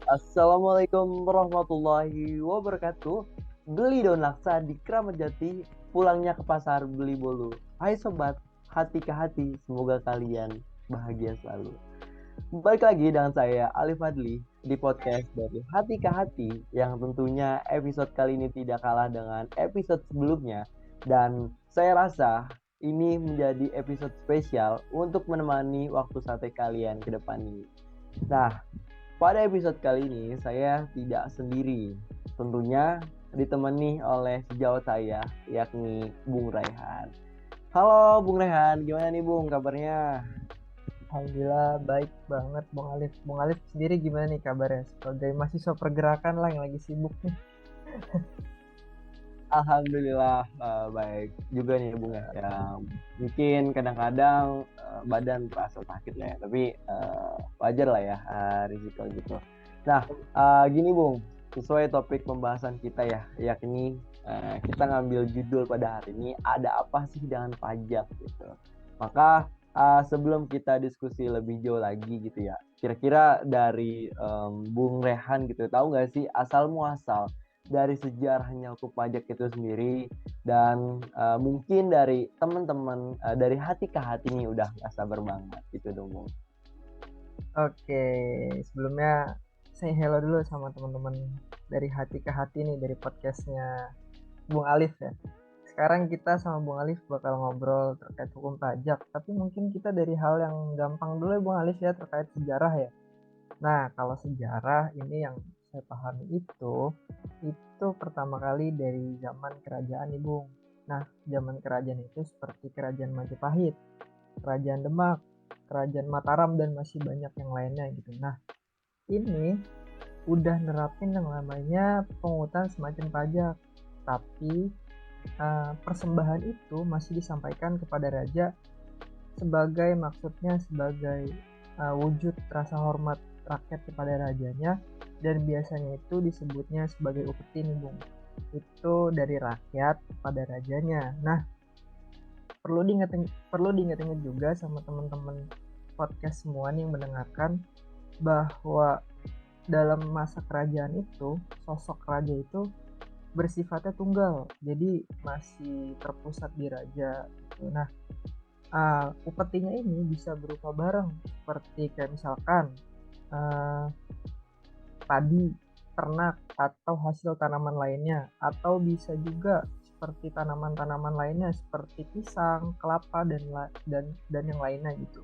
Assalamualaikum warahmatullahi wabarakatuh. Beli daun laksa di Kramat Jati, pulangnya ke pasar beli bolu. Hai sobat, hati ke hati, semoga kalian bahagia selalu. Balik lagi dengan saya Alif Fadli di podcast dari Hati ke Hati yang tentunya episode kali ini tidak kalah dengan episode sebelumnya dan saya rasa ini menjadi episode spesial untuk menemani waktu sate kalian ke depan ini. Nah, pada episode kali ini saya tidak sendiri. Tentunya ditemani oleh sejawat saya yakni Bung Raihan. Halo Bung Raihan, gimana nih Bung kabarnya? Alhamdulillah baik banget Bung Alif. Bung Alif sendiri gimana nih kabarnya? Sebagai mahasiswa pergerakan lah yang lagi sibuk nih. Alhamdulillah baik juga nih Bung ya. Ya mungkin kadang-kadang badan terasa sakit lah ya, tapi wajar lah ya risiko gitu. Nah, gini Bung, sesuai topik pembahasan kita ya, yakni kita ngambil judul pada hari ini ada apa sih dengan pajak gitu. Maka sebelum kita diskusi lebih jauh lagi gitu ya, kira-kira dari Bung Rehan gitu, tahu nggak sih asal muasal dari sejarahnya hukum pajak itu sendiri dan mungkin dari teman-teman dari hati ke hati nih udah nggak sabar banget gitu dong Bung. Oke, sebelumnya saya hello dulu sama teman-teman dari hati ke hati nih dari podcastnya Bung Alif ya. Sekarang kita sama Bung Alif bakal ngobrol terkait hukum pajak, tapi mungkin kita dari hal yang gampang dulu ya Bung Alif ya terkait sejarah ya. Nah, kalau sejarah ini yang saya pahami itu pertama kali dari zaman kerajaan nih Bung. Nah, zaman kerajaan itu seperti kerajaan Majapahit, kerajaan Demak, kerajaan Mataram dan masih banyak yang lainnya gitu. Nah, ini udah nerapin yang namanya pungutan semacam pajak. Tapi persembahan itu masih disampaikan kepada raja sebagai maksudnya sebagai wujud rasa hormat rakyat kepada rajanya dan biasanya itu disebutnya sebagai upeti nih Bung. Itu dari rakyat kepada rajanya. Nah, perlu diingat-ingat juga sama teman-teman podcast semua nih yang mendengarkan bahwa dalam masa kerajaan itu sosok raja itu bersifatnya tunggal. Jadi masih terpusat di raja gitu. Nah, upetinya ini bisa berupa barang seperti kayak misalkan uh, padi, ternak, atau hasil tanaman lainnya, atau bisa juga seperti tanaman-tanaman lainnya seperti pisang, kelapa dan yang lainnya gitu.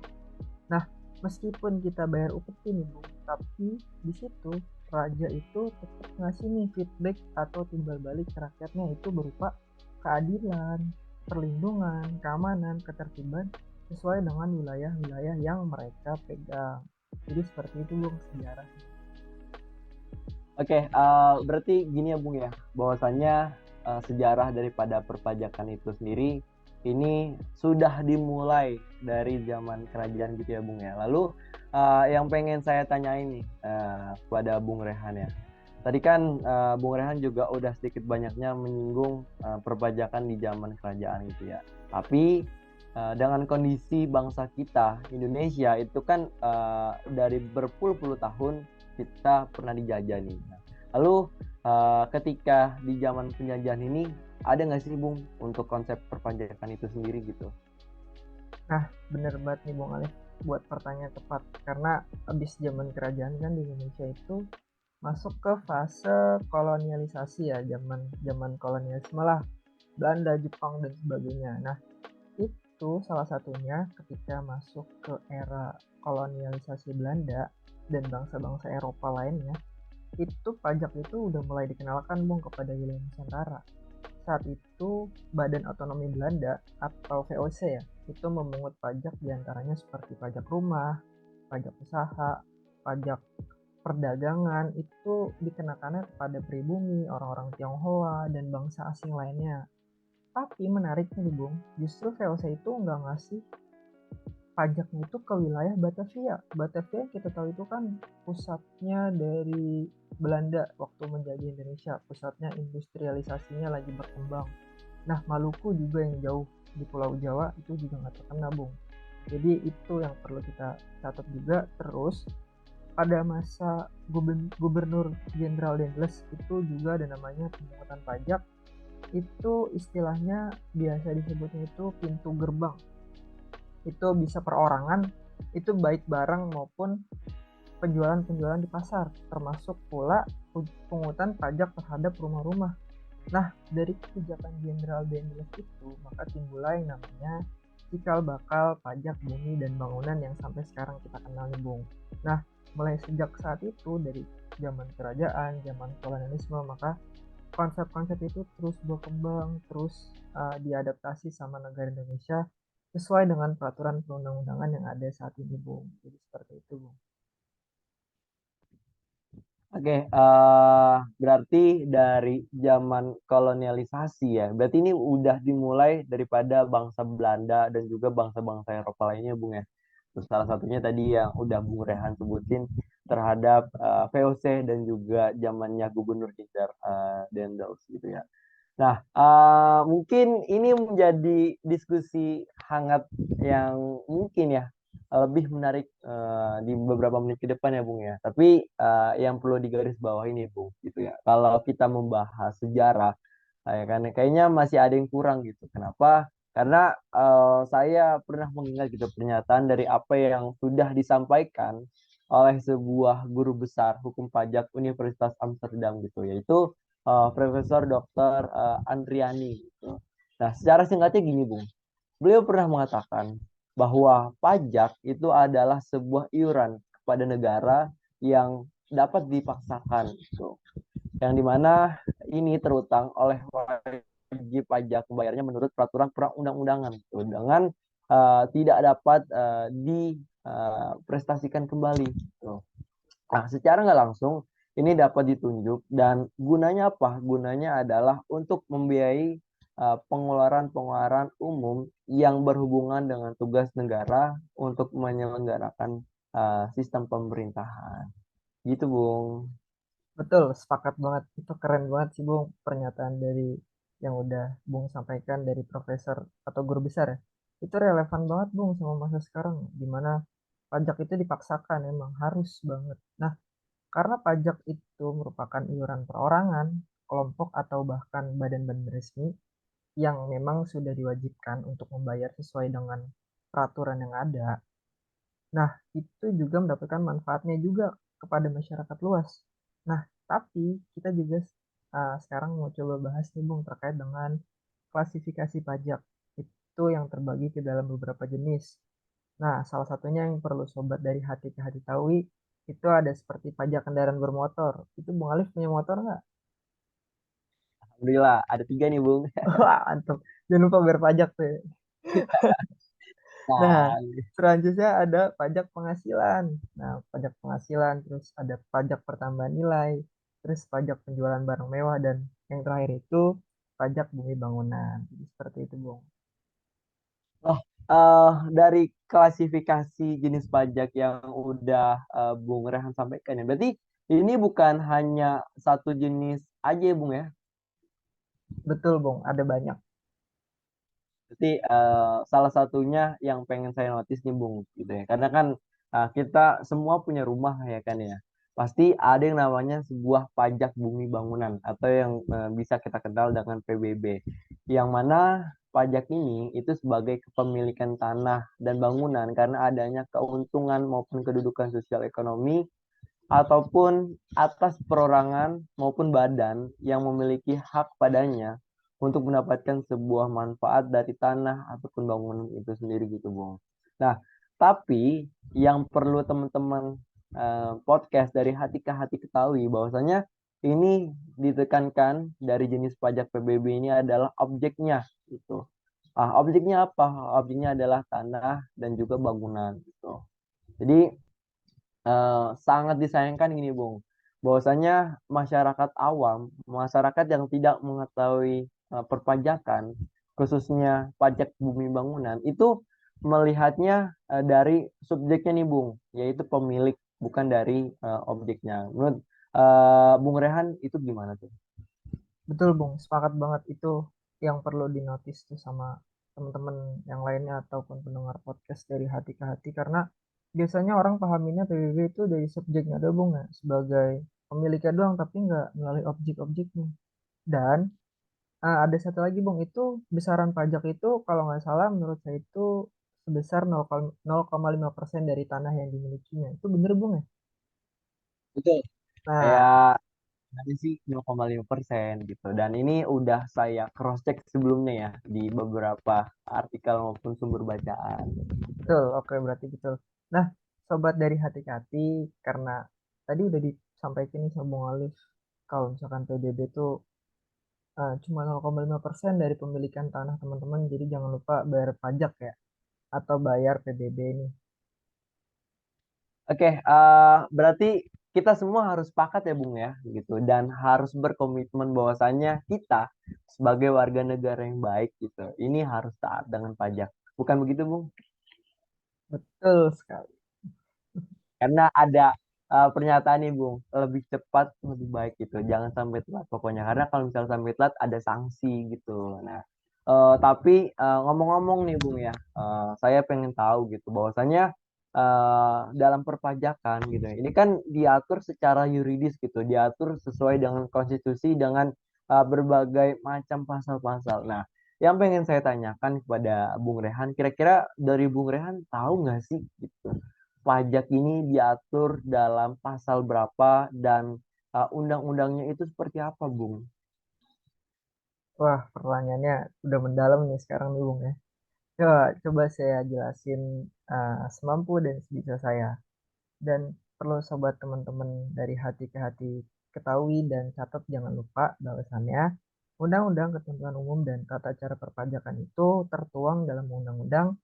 Nah, meskipun kita bayar upeti nih Bu, tapi di situ raja itu tetap ngasih nih feedback atau timbal balik ke rakyatnya itu berupa keadilan, perlindungan, keamanan, ketertiban sesuai dengan wilayah-wilayah yang mereka pegang. Jadi seperti itu Bung sejarah. Oke, berarti gini ya Bung ya, bahwasannya sejarah daripada perpajakan itu sendiri ini sudah dimulai dari zaman kerajaan gitu ya Bung ya. Lalu yang pengen saya tanyain nih kepada Bung Rehan ya. Tadi kan Bung Rehan juga udah sedikit banyaknya menyinggung perpajakan di zaman kerajaan gitu ya. Tapi dengan kondisi bangsa kita Indonesia itu kan dari berpuluh-puluh tahun kita pernah dijajah nih. Nah, lalu ketika di zaman penjajahan ini ada nggak sih Bung untuk konsep perpajakan itu sendiri gitu? Nah, bener banget nih Bung Alif buat pertanyaan tepat karena abis zaman kerajaan kan di Indonesia itu masuk ke fase kolonialisasi ya, zaman zaman kolonialisme lah, Belanda, Jepang dan sebagainya. Nah, itu salah satunya ketika masuk ke era kolonialisasi Belanda dan bangsa-bangsa Eropa lainnya, itu pajak itu udah mulai dikenalkan Bung kepada wilayah Nusantara. Saat itu Badan Otonomi Belanda atau VOC ya, itu memungut pajak diantaranya seperti pajak rumah, pajak usaha, pajak perdagangan itu dikenakannya kepada pribumi, orang-orang Tionghoa, dan bangsa asing lainnya. Tapi menariknya nih Bung, justru VOC itu nggak ngasih pajaknya itu ke wilayah Batavia. Batavia kita tahu itu kan pusatnya dari Belanda waktu menjadi Indonesia, pusatnya industrialisasinya lagi berkembang. Nah, Maluku juga yang jauh di Pulau Jawa itu juga nggak terkena, Bung. Jadi itu yang perlu kita catat juga. Terus pada masa Gubernur Jenderal Dendles itu juga ada namanya pemungutan pajak. Itu istilahnya biasa disebutnya itu pintu gerbang. Itu bisa perorangan, itu baik barang maupun penjualan-penjualan di pasar, termasuk pula pungutan pajak terhadap rumah-rumah. Nah, dari kebijakan Jenderal Dendles itu, maka timbullah yang namanya cikal bakal pajak bumi dan bangunan yang sampai sekarang kita kenal nih, Bung. Nah, mulai sejak saat itu, dari zaman kerajaan, zaman kolonialisme, maka konsep-konsep itu terus berkembang, terus diadaptasi sama negara Indonesia sesuai dengan peraturan perundang-undangan yang ada saat ini, Bung. Jadi seperti itu, Bung. Oke, berarti dari zaman kolonialisasi ya. Berarti ini udah dimulai daripada bangsa Belanda dan juga bangsa-bangsa Eropa lainnya, Bung ya. Terus salah satunya tadi yang udah Bung Rehan sebutin terhadap VOC dan juga zamannya Gubernur Jenderal Dendels gitu ya. Nah, mungkin ini menjadi diskusi hangat yang mungkin ya lebih menarik di beberapa menit ke depan ya, Bung ya. Tapi yang perlu digaris bawah ini, Bung, gitu ya. Kalau kita membahas sejarah, ya kan, kayaknya masih ada yang kurang gitu. Kenapa? Karena saya pernah mengingat gitu pernyataan dari apa yang sudah disampaikan oleh sebuah guru besar hukum pajak Universitas Amsterdam gitu, yaitu Profesor Dr. Andriani gitu. Nah, secara singkatnya gini, Bung. Beliau pernah mengatakan bahwa pajak itu adalah sebuah iuran kepada negara yang dapat dipaksakan gitu. Yang dimana ini terutang oleh wajib pajak membayarnya menurut peraturan perundang-undangan gitu, dengan tidak dapat diprestasikan kembali gitu. Nah, secara nggak langsung ini dapat ditunjuk dan gunanya apa? Gunanya adalah untuk membiayai pengeluaran-pengeluaran umum yang berhubungan dengan tugas negara untuk menyelenggarakan sistem pemerintahan. Gitu, Bung. Betul, sepakat banget. Itu keren banget sih, Bung, pernyataan dari yang udah Bung sampaikan dari profesor atau guru besar ya. Itu relevan banget, Bung, sama masa sekarang, di mana pajak itu dipaksakan, emang harus banget. Nah, karena pajak itu merupakan iuran perorangan, kelompok, atau bahkan badan-badan resmi yang memang sudah diwajibkan untuk membayar sesuai dengan peraturan yang ada. Nah, itu juga mendapatkan manfaatnya juga kepada masyarakat luas. Nah, tapi kita juga sekarang mau coba bahas nih, Bung, terkait dengan klasifikasi pajak. Itu yang terbagi ke dalam beberapa jenis. Nah, salah satunya yang perlu sobat dari hati ke hati tahu itu ada seperti pajak kendaraan bermotor. Itu Bung Alif punya motor nggak? Alhamdulillah, ada tiga nih, Bung. Wah, mantap. Jangan lupa bayar pajak tuh ya. Nah, Nah, selanjutnya ada pajak penghasilan. Nah, pajak penghasilan, terus ada pajak pertambahan nilai, terus pajak penjualan barang mewah, dan yang terakhir itu pajak bumi bangunan. Jadi seperti itu, Bung. oh, dari klasifikasi jenis pajak yang udah Bung Rehan sampaikan ya, berarti ini bukan hanya satu jenis aja ya, Bung ya. Betul, Bung. Ada banyak. Jadi salah satunya yang pengen saya notice nih Bung gitu ya. Karena kan kita semua punya rumah ya kan ya. Pasti ada yang namanya sebuah pajak bumi bangunan atau yang bisa kita kenal dengan PBB. Yang mana pajak ini itu sebagai kepemilikan tanah dan bangunan karena adanya keuntungan maupun kedudukan sosial ekonomi ataupun atas perorangan maupun badan yang memiliki hak padanya untuk mendapatkan sebuah manfaat dari tanah ataupun bangunan itu sendiri gitu, Bung. Nah, tapi yang perlu teman-teman podcast dari hati ke hati ketahui bahwasanya ini ditekankan dari jenis pajak PBB ini adalah objeknya gitu. Objeknya apa? Objeknya adalah tanah dan juga bangunan gitu. Jadi sangat disayangkan gini Bung, bahwasanya masyarakat awam, masyarakat yang tidak mengetahui perpajakan, khususnya pajak bumi bangunan, itu melihatnya dari subjeknya nih Bung, yaitu pemilik, bukan dari objeknya. Menurut Bung Rehan itu gimana tuh? Betul, Bung. Sepakat banget. Itu yang perlu dinotis tuh sama teman-teman yang lainnya ataupun pendengar podcast dari hati ke hati. Karena biasanya orang pahaminnya PBB itu dari subjeknya ada Bung ya, sebagai pemiliknya doang tapi nggak melalui objek-objeknya. Dan ada satu lagi Bung, itu besaran pajak itu kalau nggak salah menurut saya itu sebesar 0,5% dari tanah yang dimilikinya. Itu bener Bung ya? Betul. Nah, Kayak tadi sih 0,5% gitu. Dan ini udah saya cross check sebelumnya ya di beberapa artikel maupun sumber bacaan. betul. Oke, berarti betul. Nah, sobat dari hati ke hati, karena tadi udah disampaikan nih sama Bung Alif, kalau misalkan PBB itu cuma 0,5% dari pemilikan tanah teman-teman, jadi jangan lupa bayar pajak ya, atau bayar PBB ini. Oke, berarti kita semua harus sepakat ya Bung ya, gitu, dan harus berkomitmen bahwasannya kita sebagai warga negara yang baik gitu, ini harus taat dengan pajak. Bukan begitu Bung? Betul sekali. Karena ada pernyataan nih Bung, lebih cepat lebih baik gitu. Jangan sampai telat pokoknya. Karena kalau misalnya sampai telat ada sanksi gitu. Nah, tapi ngomong-ngomong nih Bung ya, saya pengen tahu gitu bahwasanya dalam perpajakan gitu. Ini kan diatur secara yuridis gitu, diatur sesuai dengan konstitusi dengan berbagai macam pasal-pasal. Nah, yang pengen saya tanyakan kepada Bung Rehan, kira-kira dari Bung Rehan tahu nggak sih gitu pajak ini diatur dalam pasal berapa dan undang-undangnya itu seperti apa, Bung? Wah, pertanyaannya udah mendalam nih sekarang nih Bung ya. Coba saya jelasin semampu dan sebisa saya. Dan perlu sobat teman-teman dari hati ke hati ketahui dan catat jangan lupa bahwasannya Undang-Undang Ketentuan Umum dan Tata Cara Perpajakan itu tertuang dalam Undang-Undang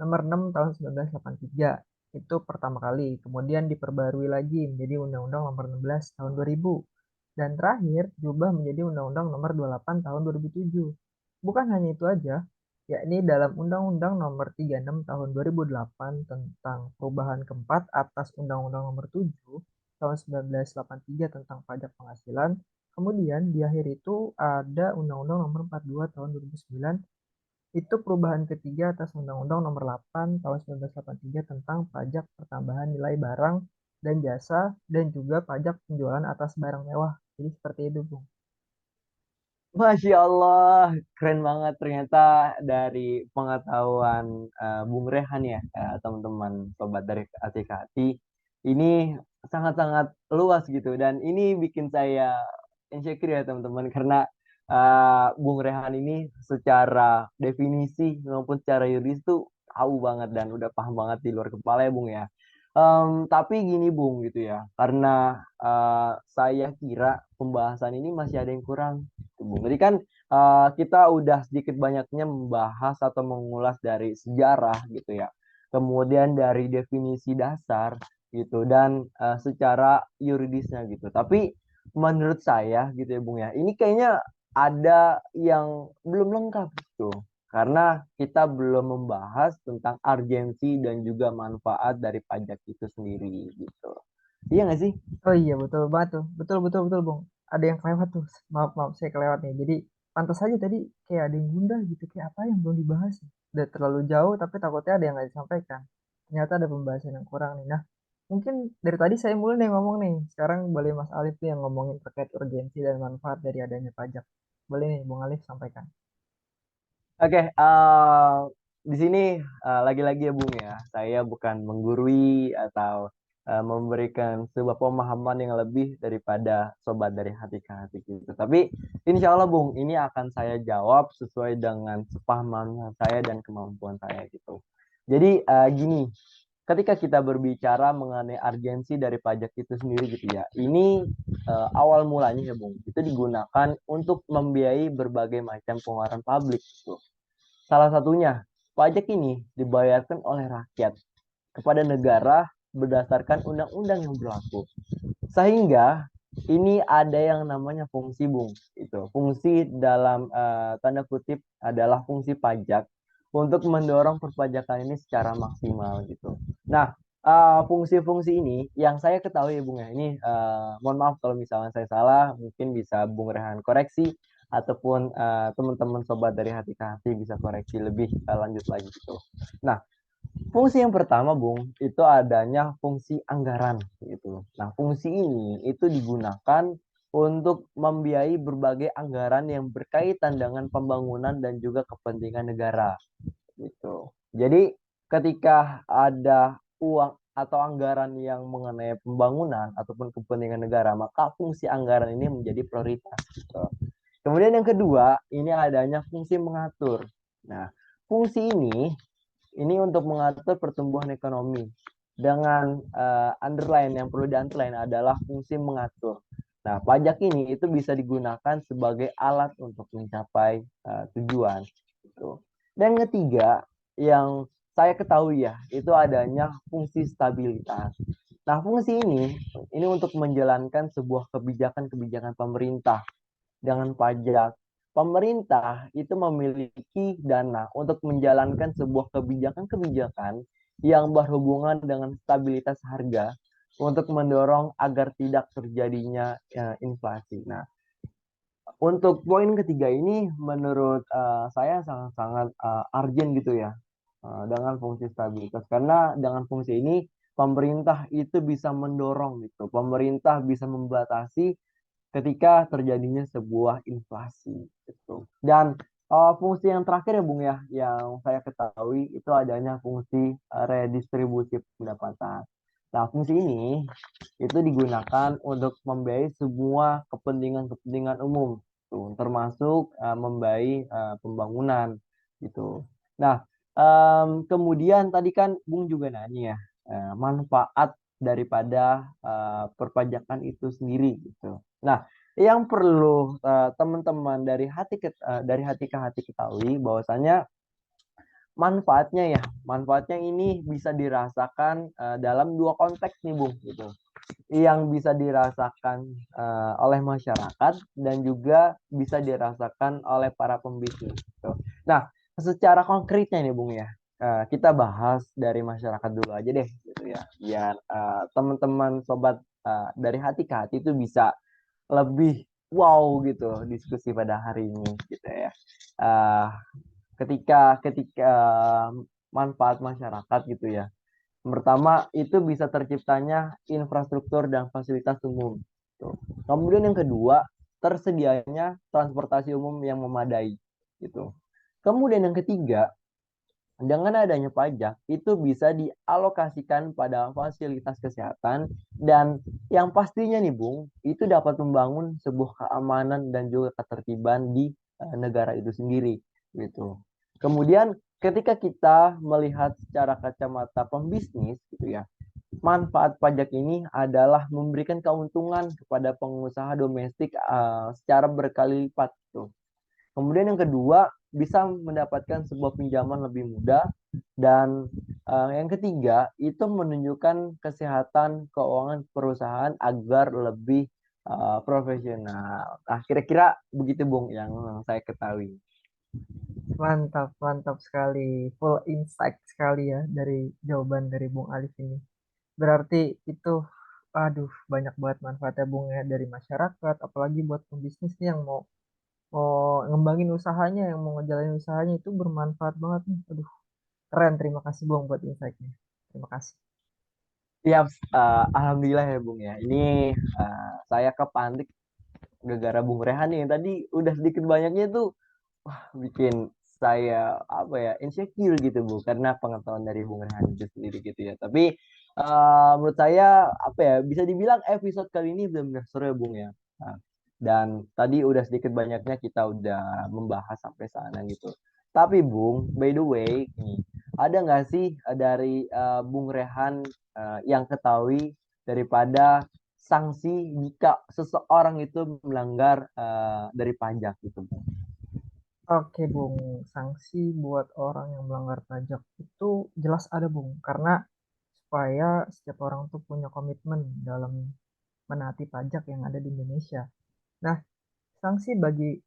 Nomor 6 Tahun 1983. Itu pertama kali, kemudian diperbarui lagi menjadi Undang-Undang Nomor 16 Tahun 2000. Dan terakhir diubah menjadi Undang-Undang Nomor 28 Tahun 2007. Bukan hanya itu aja, yakni dalam Undang-Undang Nomor 36 Tahun 2008 tentang perubahan keempat atas Undang-Undang Nomor 7 Tahun 1983 tentang pajak penghasilan. Kemudian di akhir itu ada Undang-Undang Nomor 42 Tahun 2009, itu perubahan ketiga atas Undang-Undang Nomor 8 Tahun 1983 tentang pajak pertambahan nilai barang dan jasa dan juga pajak penjualan atas barang mewah. Jadi seperti itu, Bung. Masya Allah, keren banget ternyata dari pengetahuan Bung Rehan ya, teman-teman sobat dari hati ke hati. Ini sangat-sangat luas gitu dan ini bikin saya insecure ya teman-teman karena Bung Rehan ini secara definisi maupun secara yuridis tuh tahu banget dan udah paham banget di luar kepala ya Bung ya. Tapi gini Bung gitu ya, karena saya kira pembahasan ini masih ada yang kurang Bung. Jadi kan kita udah sedikit banyaknya membahas atau mengulas dari sejarah gitu ya. Kemudian dari definisi dasar gitu dan secara yuridisnya gitu. Tapi menurut saya gitu ya Bung ya, ini kayaknya ada yang belum lengkap gitu. Karena kita belum membahas tentang urgensi dan juga manfaat dari pajak itu sendiri gitu. Iya nggak sih? Oh iya, betul banget tuh. Betul, betul, betul, Bung. Ada yang kelewat tuh. Maaf, maaf, saya kelewat nih. Jadi, pantas saja tadi kayak ada yang gundah gitu. Kayak apa yang belum dibahas? Udah terlalu jauh, tapi takutnya ada yang nggak disampaikan. Ternyata ada pembahasan yang kurang nih. Nah, mungkin dari tadi saya mulai nih ngomong nih. Sekarang boleh Mas Alif nih yang ngomongin terkait urgensi dan manfaat dari adanya pajak. Boleh nih, Bung Alif sampaikan. Oke, di sini lagi-lagi ya Bung ya, saya bukan menggurui atau memberikan sebuah pemahaman yang lebih daripada sobat dari hati ke hati gitu. Tapi insya Allah Bung, ini akan saya jawab sesuai dengan sepahaman saya dan kemampuan saya gitu. Jadi gini, ketika kita berbicara mengenai urgensi dari pajak itu sendiri gitu ya, ini awal mulanya ya Bung, itu digunakan untuk membiayai berbagai macam pengeluaran publik gitu. Salah satunya, pajak ini dibayarkan oleh rakyat kepada negara berdasarkan undang-undang yang berlaku. Sehingga ini ada yang namanya fungsi Bung. Itu fungsi dalam tanda kutip adalah fungsi pajak untuk mendorong perpajakan ini secara maksimal gitu. Nah, fungsi-fungsi ini yang saya ketahui ya Bung ya. Ini mohon maaf kalau misalnya saya salah, mungkin bisa Bung Rehan koreksi ataupun teman-teman sobat dari hati ke hati bisa koreksi lebih lanjut lagi gitu. Nah, Fungsi yang pertama, Bung, itu adanya fungsi anggaran gitu. Nah, fungsi ini itu digunakan untuk membiayai berbagai anggaran yang berkaitan dengan pembangunan dan juga kepentingan negara gitu. Jadi, ketika ada uang atau anggaran yang mengenai pembangunan ataupun kepentingan negara, maka fungsi anggaran ini menjadi prioritas gitu. Kemudian yang kedua, ini adanya fungsi mengatur. Nah, fungsi ini untuk mengatur pertumbuhan ekonomi. Dengan underline yang perlu di-underline adalah fungsi mengatur. Nah, pajak ini itu bisa digunakan sebagai alat untuk mencapai tujuan. Gitu. Dan ketiga, yang saya ketahui ya, itu adanya fungsi stabilitas. Nah, fungsi ini untuk menjalankan sebuah kebijakan-kebijakan pemerintah dengan pajak. Pemerintah itu memiliki dana untuk menjalankan sebuah kebijakan-kebijakan yang berhubungan dengan stabilitas harga untuk mendorong agar tidak terjadinya inflasi. Nah, untuk poin ketiga ini menurut saya sangat-sangat urgent gitu ya dengan fungsi stabilitas karena dengan fungsi ini pemerintah itu bisa mendorong gitu, pemerintah bisa membatasi ketika terjadinya sebuah inflasi gitu. Dan fungsi yang terakhir ya Bung ya, yang saya ketahui itu adanya fungsi redistribusi pendapatan. Nah, fungsi ini itu digunakan untuk membiayai semua kepentingan-kepentingan umum, tuh, termasuk membiayai pembangunan gitu. Nah, kemudian tadi kan Bung juga nanya ya, manfaat daripada perpajakan itu sendiri gitu. Nah, yang perlu teman-teman dari hati ke hati ketahui bahwasanya manfaatnya ini bisa dirasakan dalam dua konteks nih Bung gitu. Yang bisa dirasakan oleh masyarakat dan juga bisa dirasakan oleh para pembisnis gitu. Nah, secara konkretnya nih Bung ya. Kita bahas dari masyarakat dulu aja deh gitu ya. Biar teman-teman sobat dari hati ke hati itu bisa lebih wow gitu diskusi pada hari ini gitu ya. Uh, ketika manfaat masyarakat gitu ya. Pertama itu bisa terciptanya infrastruktur dan fasilitas umum. Tuh. Kemudian yang kedua tersedianya transportasi umum yang memadai gitu. Kemudian yang ketiga dengan adanya pajak itu bisa dialokasikan pada fasilitas kesehatan dan yang pastinya nih Bung, itu dapat membangun sebuah keamanan dan juga ketertiban di negara itu sendiri gitu. Kemudian ketika kita melihat secara kacamata pembisnis gitu ya, manfaat pajak ini adalah memberikan keuntungan kepada pengusaha domestik secara berkali lipat tuh. Kemudian yang kedua, bisa mendapatkan sebuah pinjaman lebih mudah dan yang ketiga itu menunjukkan kesehatan keuangan perusahaan agar lebih profesional. Nah, kira-kira begitu Bung yang saya ketahui. Mantap, mantap sekali. Full insight sekali ya dari jawaban dari Bung Alif ini. Berarti itu, aduh, banyak banget manfaatnya Bung ya dari masyarakat, apalagi buat pembisnis nih yang mau mau ngembangin usahanya, yang mau ngejalanin usahanya itu bermanfaat banget nih. Aduh, keren. Terima kasih Bung buat insight-nya. Terima kasih. Siap, alhamdulillah ya Bung ya. Ini saya kepantik gara-gara Bung Rehan nih. Tadi udah sedikit banyaknya tuh bikin saya apa ya insecure gitu Bu karena pengetahuan dari Bung Rehan itu sendiri gitu ya. Tapi menurut saya apa ya bisa dibilang episode kali ini benar-benar seru ya Bung ya. Nah, dan tadi udah sedikit banyaknya kita udah membahas sampai sana gitu. Tapi Bung, by the way, nih, ada nggak sih dari Bung Rehan yang ketahui daripada sanksi jika seseorang itu melanggar dari pajak gitu Bung? Oke Bung, sanksi buat orang yang melanggar pajak itu jelas ada Bung, karena supaya setiap orang tuh punya komitmen dalam menaati pajak yang ada di Indonesia. Nah, sanksi bagi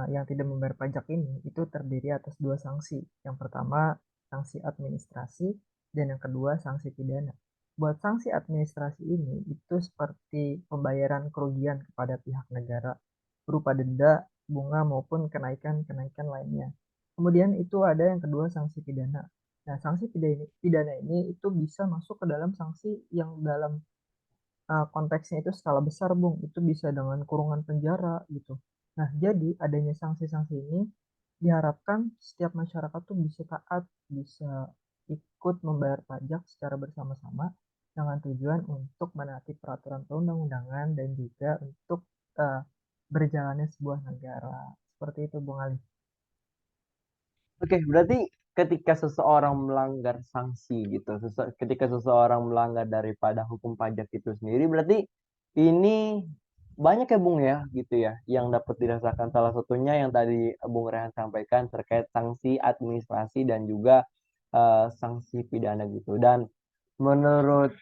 yang tidak membayar pajak ini itu terdiri atas dua sanksi. Yang pertama, sanksi administrasi, dan yang kedua, sanksi pidana. Buat sanksi administrasi ini itu seperti pembayaran kerugian kepada pihak negara berupa denda, bunga maupun kenaikan-kenaikan lainnya. Kemudian itu ada yang kedua sanksi pidana. Nah, sanksi pidana ini itu bisa masuk ke dalam sanksi yang dalam konteksnya itu skala besar, Bung. Itu bisa dengan kurungan penjara gitu. Nah, jadi adanya sanksi-sanksi ini diharapkan setiap masyarakat tuh bisa taat, bisa ikut membayar pajak secara bersama-sama dengan tujuan untuk menaati peraturan perundang-undangan dan juga untuk eh, berjalannya sebuah negara. Seperti itu, Bung Ali. Oke, berarti ketika seseorang melanggar sanksi gitu, ketika seseorang melanggar daripada hukum pajak itu sendiri, berarti ini banyak ya Bung ya, gitu ya, yang dapat dirasakan. Salah satunya yang tadi Bung Rehan sampaikan terkait sanksi administrasi dan juga sanksi pidana gitu. Dan menurut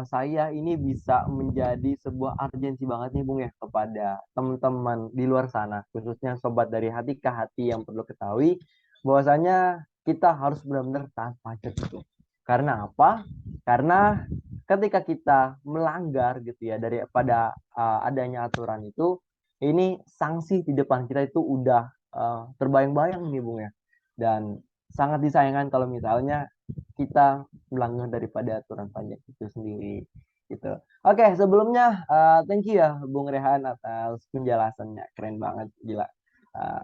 saya ini bisa menjadi sebuah urgensi banget nih Bung ya kepada teman-teman di luar sana, khususnya sobat dari hati ke hati yang perlu ketahui bahwasanya kita harus benar-benar taat pajak gitu. Karena apa? Karena ketika kita melanggar gitu ya daripada adanya aturan itu, ini sanksi di depan kita itu udah terbayang-bayang nih Bung ya. Dan sangat disayangkan kalau misalnya kita melanggar daripada aturan pajak itu sendiri gitu. Oke, sebelumnya thank you ya Bung Rehan atas penjelasannya, keren banget, gila.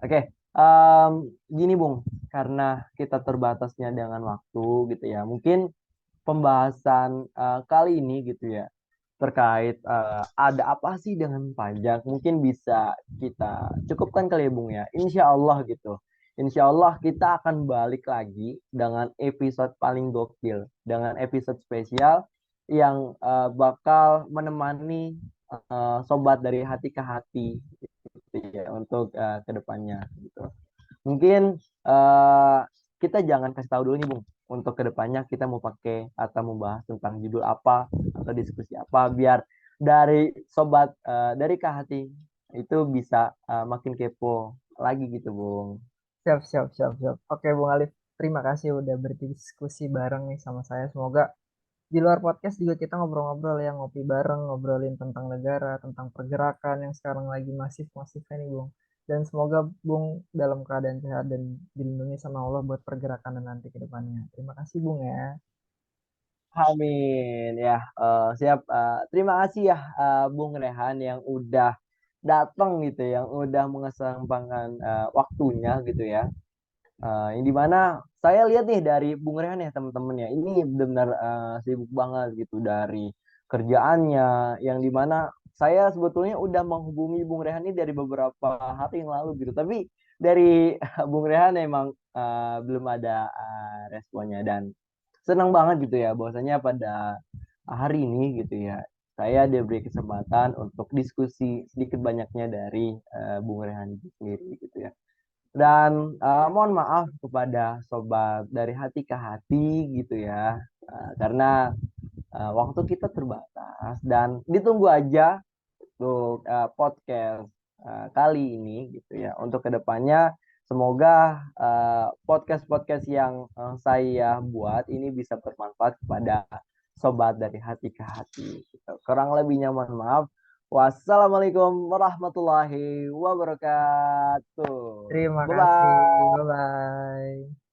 Oke, gini Bung, karena kita terbatasnya dengan waktu gitu ya, mungkin pembahasan kali ini gitu ya terkait ada apa sih dengan pajak mungkin bisa kita cukupkan kali ya Bung ya. Insya Allah gitu. Insya Allah kita akan balik lagi dengan episode paling gokil, dengan episode spesial yang bakal menemani sobat dari hati ke hati gitu ya untuk kedepannya gitu. Mungkin eh, kita jangan kasih tahu dulu nih Bung, untuk kedepannya kita mau pakai atau membahas tentang judul apa atau diskusi apa, biar dari sobat dari Kak Hati itu bisa makin kepo lagi gitu Bung. Siap, siap, siap, siap. Oke, Bung Alif. Terima kasih udah berdiskusi bareng nih sama saya. Semoga di luar podcast juga kita ngobrol-ngobrol ya, ngopi bareng, ngobrolin tentang negara, tentang pergerakan yang sekarang lagi masif-masifnya nih, Bung. Dan semoga Bung dalam keadaan sehat dan dilindungi sama Allah buat pergerakan nanti ke depannya. Terima kasih, Bung ya. Amin ya. Siap. Terima kasih ya Bung Rehan yang udah datang gitu, yang udah mengesempatkan waktunya gitu ya. Yang dimana saya lihat nih dari Bung Rehan ya teman-teman ya, ini benar-benar sibuk banget gitu dari kerjaannya, yang dimana saya sebetulnya udah menghubungi Bung Rehan ini dari beberapa hari yang lalu gitu, tapi dari Bung Rehan emang belum ada responnya. Dan senang banget gitu ya bahwasanya pada hari ini gitu ya saya diberi kesempatan untuk diskusi sedikit banyaknya dari Bung Rehan itu sendiri gitu ya. Dan mohon maaf kepada sobat dari hati ke hati gitu ya, karena waktu kita terbatas dan ditunggu aja untuk podcast kali ini gitu ya. Untuk kedepannya semoga podcast-podcast yang saya buat ini bisa bermanfaat kepada sobat dari hati ke hati. Gitu. Kurang lebihnya mohon maaf. Wassalamualaikum warahmatullahi wabarakatuh. Terima Bye kasih. bye. Bye-bye.